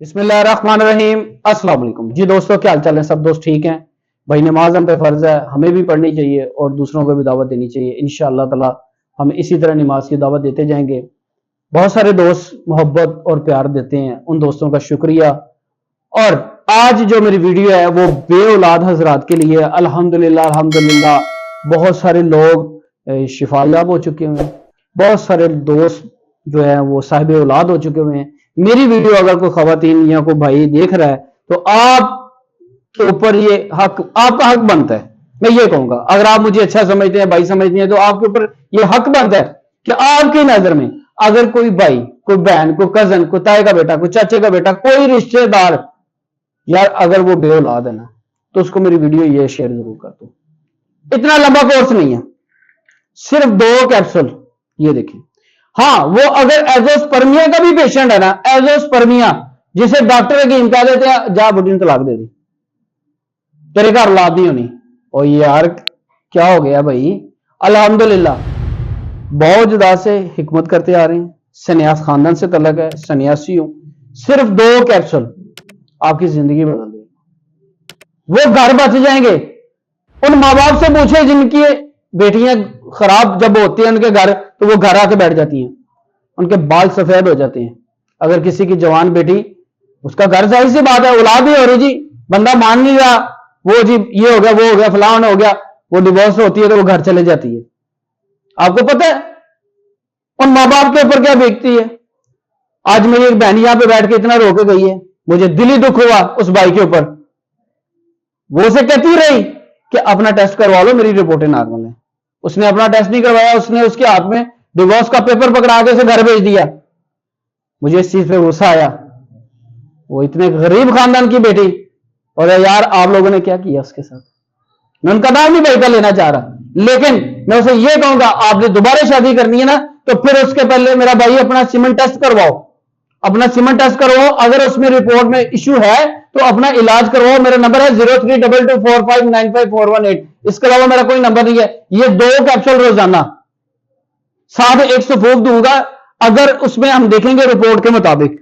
बिस्मिल्लाहिर्रहमानिर्रहीम। अस्सलाम वालेकुम जी दोस्तों, क्या हाल चाल है? सब दोस्त ठीक हैं भाई? नमाज हम पे फर्ज है, हमें भी पढ़नी चाहिए और दूसरों को भी दावत देनी चाहिए। इंशाअल्लाह ताला हम इसी तरह नमाज की दावत देते जाएंगे। बहुत सारे दोस्त मोहब्बत और प्यार देते हैं, उन दोस्तों का शुक्रिया। और आज जो मेरी वीडियो है वो बे औलाद हजरात के लिए। अल्हम्दुलिल्लाह अल्हम्दुलिल्लाह बहुत सारे लोग शिफायाब हो चुके हुए हैं, बहुत सारे दोस्त जो है वो साहिब औलाद हो चुके हुए हैं। मेरी वीडियो अगर कोई खवातीन या कोई भाई देख रहा है तो आप के ऊपर ये हक, आपका हक बनता है। मैं ये कहूंगा, अगर आप मुझे अच्छा समझते हैं, भाई समझते हैं, तो आपके ऊपर ये हक बनता है कि आपकी नजर में अगर कोई भाई, कोई बहन, कोई कजन, कोई ताए का बेटा, कोई चाचे का बेटा, कोई रिश्तेदार यार अगर वो बे औलाद है ना, तो उसको मेरी वीडियो ये शेयर जरूर कर दो। इतना लंबा कोर्स नहीं है, सिर्फ 2 कैप्सूल। ये देखें, हाँ वो अगर एजोस्पर्मिया का भी पेशेंट है ना, एजोस्पर्मिया जिसे डॉक्टर हकीम कह देते हैं जा बुढ़ी ने तलाक दे दी, तेरे घर औलाद नहीं होनी। और यार क्या हो गया भाई? अल्हम्दुलिल्लाह बहुत जुदा से हिकमत करते आ रहे हैं, सन्यास खानदान से तलक है, सन्यासी हूं। सिर्फ 2 कैप्सूल आपकी जिंदगी बदल देगी, वो घर बच जाएंगे। उन माँ बाप से पूछे जिनकी बेटियां खराब जब होती हैं उनके घर, तो वो घर आके बैठ जाती हैं, उनके बाल सफेद हो जाते हैं। अगर किसी की जवान बेटी, उसका घर, जाहिर सी बात है औलाद ही हो रही जी, बंदा मान नहीं रहा, वो जी ये हो गया, वो हो गया, फलान हो गया, वो डिवोर्स होती है तो वो घर चले जाती है। आपको पता है उन माँ बाप के ऊपर क्या बीतती है? आज मेरी एक बहन यहां पे बैठ के इतना रो के गई है, मुझे दिली दुख हुआ उस भाई के ऊपर। वो उसे कहती रही कि अपना टेस्ट करवा लो, मेरी रिपोर्टें नॉर्मल है। उसने अपना टेस्ट नहीं करवाया, उसने उसके हाथ में डिवोर्स का पेपर पकड़ा के उसे घर भेज दिया। मुझे इस चीज पे गुस्सा आया, वो इतने गरीब खानदान की बेटी, और यार आप लोगों ने क्या किया उसके साथ? मैं उनका नाम नहीं बेटा लेना चाह रहा, लेकिन मैं उसे ये कहूंगा आपने दोबारा शादी करनी है ना, तो फिर उसके पहले मेरा भाई अपना सीमेंट टेस्ट करवाओ, अपना सीमेंट टेस्ट करवाओ। अगर उसमें रिपोर्ट में इश्यू है तो अपना इलाज करवाओ। मेरा नंबर है 0322459548। इसके अलावा मेरा कोई नंबर नहीं है। ये 2 कैप्सूल रोजाना, साथ एक सफूक दूंगा। अगर उसमें हम देखेंगे रिपोर्ट के मुताबिक,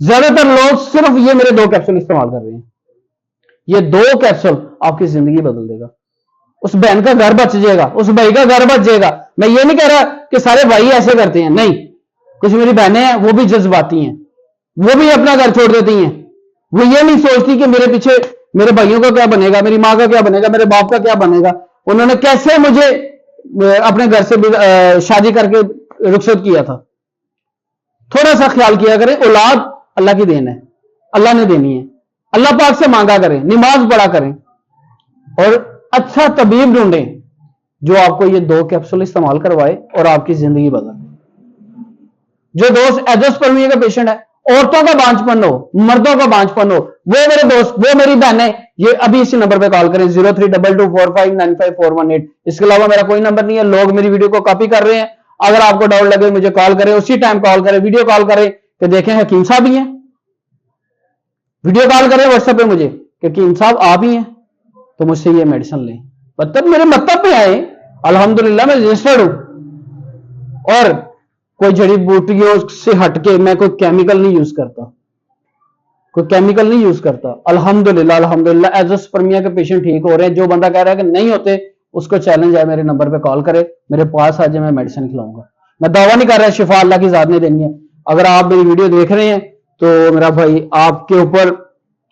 ज्यादातर लोग सिर्फ ये मेरे 2 कैप्सूल इस्तेमाल कर रहे हैं। ये 2 कैप्सूल आपकी जिंदगी बदल देगा। उस बहन का घर बच जाएगा, उस भाई का घर बच जाएगा। मैं ये नहीं कह रहा कि सारे भाई ऐसे करते हैं, नहीं, कुछ मेरी बहनें हैं वो भी जज्बाती हैं, वो भी अपना घर छोड़ देती हैं। वो ये नहीं सोचती कि मेरे पीछे मेरे भाइयों का क्या बनेगा, मेरी माँ का क्या बनेगा, मेरे बाप का क्या बनेगा, उन्होंने कैसे मुझे अपने घर से शादी करके रुखसत किया था। थोड़ा सा ख्याल किया करें, औलाद अल्लाह की देन है, अल्लाह ने देनी है। अल्लाह पाक से मांगा करें, नमाज पढ़ा करें और अच्छा तबीब ढूंढें जो आपको ये 2 कैप्सूल इस्तेमाल करवाए और आपकी जिंदगी बदल दे। जो दोस्त एजोस्पर्मिया का पेशेंट है, औरतों का बांझपन हो, मर्दों का बांझपन हो, वो मेरे दोस्त, वो मेरी बहन है, ये अभी इसी नंबर पे कॉल करें 0322459548। इसके अलावा मेरा कोई नंबर नहीं है। लोग मेरी वीडियो को कॉपी कर रहे हैं। अगर आपको डाउट लगे मुझे कॉल करें, उसी टाइम कॉल करें, वीडियो कॉल करें कि देखें हकीम साहब ही हैं, वीडियो कॉल करें व्हाट्सएप पे मुझे कि हकीम साहब आप ही हैं, तो मुझसे ये मेडिसिन लें। मतलब मेरे मतलब पे आए, अल्हम्दुलिल्लाह मैं रजिस्टर्ड हूं। और कोई जड़ी बूटियों से हटके मैं कोई केमिकल नहीं यूज करता, कोई केमिकल नहीं यूज करता। अल्हम्दुलिल्लाह अल्हम्दुलिल्लाह एजोस्पर्मिया के पेशेंट ठीक हो रहे हैं। जो बंदा कह रहा है कि नहीं होते, उसको चैलेंज है, मेरे नंबर पे कॉल करे, मेरे पास आ जाए, मैं मेडिसिन खिलाऊंगा। मैं दावा नहीं कर रहा, शिफा अल्लाह की जात ने देनी है। अगर आप मेरी वीडियो देख रहे हैं तो मेरा भाई आपके ऊपर,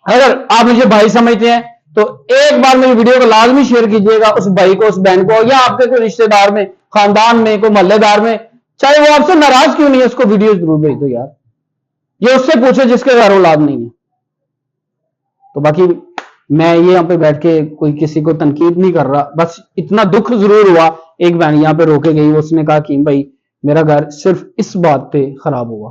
अगर आप मुझे भाई समझते हैं तो एक बार मेरी वीडियो को लाजमी शेयर कीजिएगा उस भाई को, उस बहन को, या आपके कोई रिश्तेदार में, खानदान में, कोई मोहल्लेदार में, चाहे वो आपसे नाराज क्यों नहीं है, उसको वीडियो जरूर भेज दो यार। ये उससे पूछो जिसके घर औलाद नहीं है। तो बाकी मैं ये यहां पे बैठ के कोई किसी को तनकीद नहीं कर रहा, बस इतना दुख जरूर हुआ। एक बहन यहां पे रोके गई, उसने कहा कि भाई मेरा घर सिर्फ इस बात पे खराब हुआ।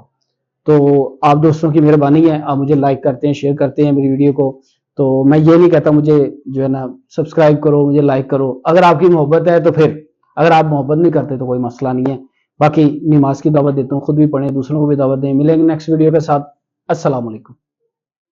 तो आप दोस्तों की मेहरबानी है, आप मुझे लाइक करते हैं, शेयर करते हैं मेरी वीडियो को। तो मैं ये नहीं कहता मुझे जो है ना सब्सक्राइब करो, मुझे लाइक करो। अगर आपकी मोहब्बत है तो फिर, अगर आप मोहब्बत नहीं करते तो कोई मसला नहीं है। बाकी नमाज की दावत देता हूँ, खुद भी पढ़ें, दूसरों को भी दावत दें। मिलेंगे नेक्स्ट वीडियो के साथ। अस्सलाम वालेकुम।